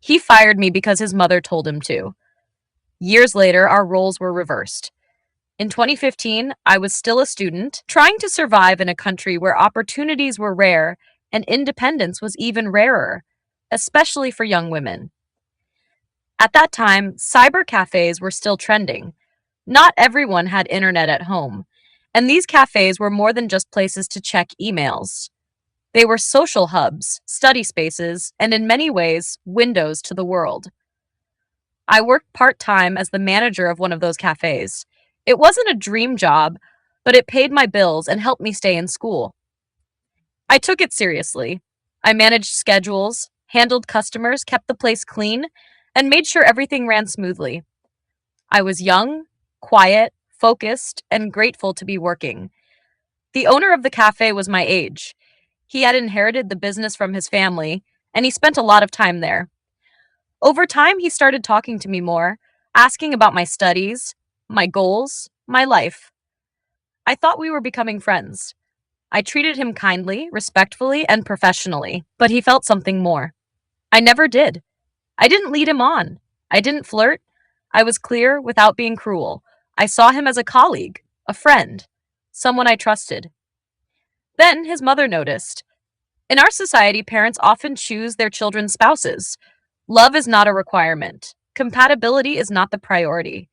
He fired me because his mother told him to. Years later, our roles were reversed. In 2015, I was still a student, trying to survive in a country where opportunities were rare and independence was even rarer, especially for young women. At that time, cyber cafes were still trending. Not everyone had internet at home, and these cafes were more than just places to check emails. They were social hubs, study spaces, and in many ways, windows to the world. I worked part time as the manager of one of those cafes. It wasn't a dream job, but it paid my bills and helped me stay in school. I took it seriously. I managed schedules, handled customers, kept the place clean, and made sure everything ran smoothly. I was young, quiet, focused, and grateful to be working. The owner of the cafe was my age. He had inherited the business from his family, and he spent a lot of time there. Over time, he started talking to me more, asking about my studies, my goals, my life. I thought we were becoming friends. I treated him kindly, respectfully, and professionally, but he felt something more. I never did. I didn't lead him on. I didn't flirt. I was clear without being cruel. I saw him as a colleague, a friend, someone I trusted. Then his mother noticed. In our society, parents often choose their children's spouses. Love is not a requirement. Compatibility is not the priority.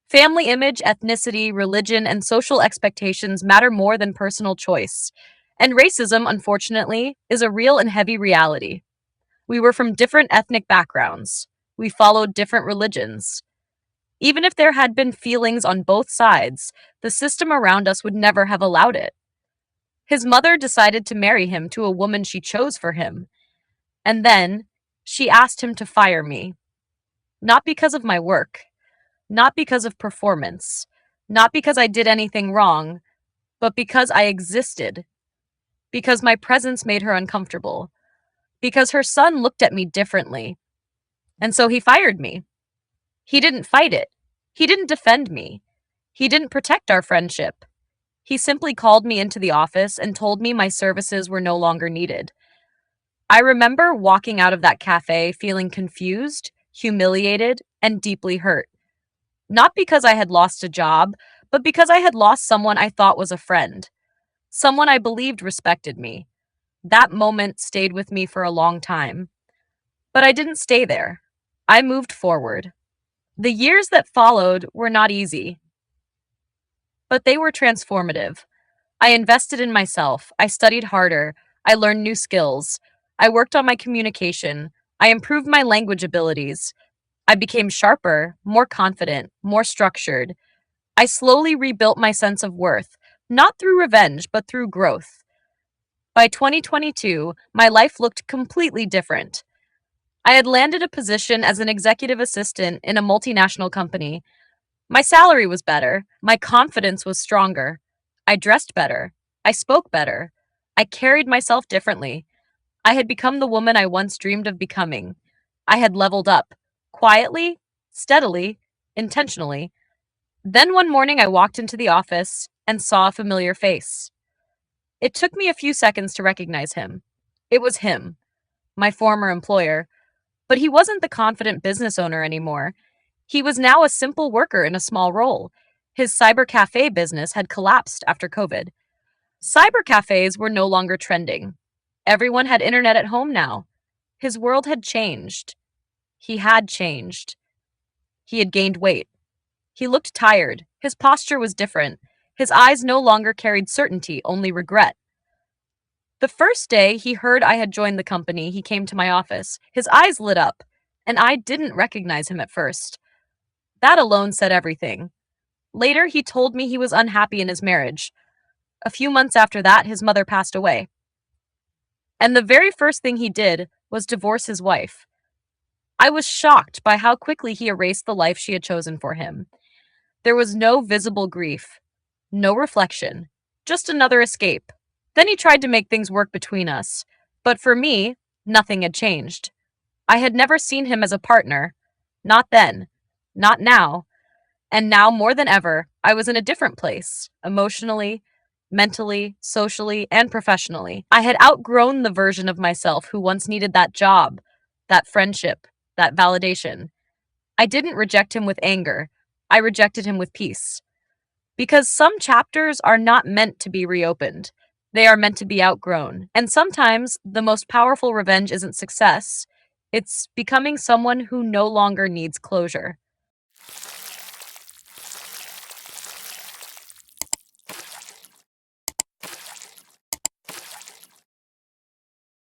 Family image, ethnicity, religion, and social expectations matter more than personal choice. And racism, unfortunately, is a real and heavy reality. We were from different ethnic backgrounds. We followed different religions. Even if there had been feelings on both sides, the system around us would never have allowed it. His mother decided to marry him to a woman she chose for him. And then she asked him to fire me. Not because of my work, not because of performance, not because I did anything wrong, but because I existed. Because my presence made her uncomfortable. Because her son looked at me differently. And so he fired me. He didn't fight it. He didn't defend me. He didn't protect our friendship. He simply called me into the office and told me my services were no longer needed. I remember walking out of that cafe feeling confused, humiliated, and deeply hurt. Not because I had lost a job, but because I had lost someone I thought was a friend, someone I believed respected me. That moment stayed with me for a long time. But I didn't stay there. I moved forward. The years that followed were not easy, but they were transformative. I invested in myself. I studied harder. I learned new skills. I worked on my communication. I improved my language abilities. I became sharper, more confident, more structured. I slowly rebuilt my sense of worth, not through revenge, but through growth. By 2022, my life looked completely different. I had landed a position as an executive assistant in a multinational company. My salary was better. My confidence was stronger. I dressed better. I spoke better. I carried myself differently. I had become the woman I once dreamed of becoming. I had leveled up. Quietly, steadily, intentionally. Then one morning I walked into the office and saw a familiar face. It took me a few seconds to recognize him. It was him, my former employer, but he wasn't the confident business owner anymore. He was now a simple worker in a small role. His cyber cafe business had collapsed after COVID. Cyber cafes were no longer trending. Everyone had internet at home now. His world had changed. He had changed. He had gained weight. He looked tired. His posture was different. His eyes no longer carried certainty, only regret. The first day he heard I had joined the company, he came to my office. His eyes lit up, and I didn't recognize him at first. That alone said everything. Later, he told me he was unhappy in his marriage. A few months after that, his mother passed away. And the very first thing he did was divorce his wife. I was shocked by how quickly he erased the life she had chosen for him. There was no visible grief, no reflection, just another escape. Then he tried to make things work between us. But for me, nothing had changed. I had never seen him as a partner. Not then. Not now. And now, more than ever, I was in a different place, emotionally, mentally, socially, and professionally. I had outgrown the version of myself who once needed that job, that friendship, that validation. I didn't reject him with anger. I rejected him with peace. Because some chapters are not meant to be reopened. They are meant to be outgrown. And sometimes the most powerful revenge isn't success, it's becoming someone who no longer needs closure.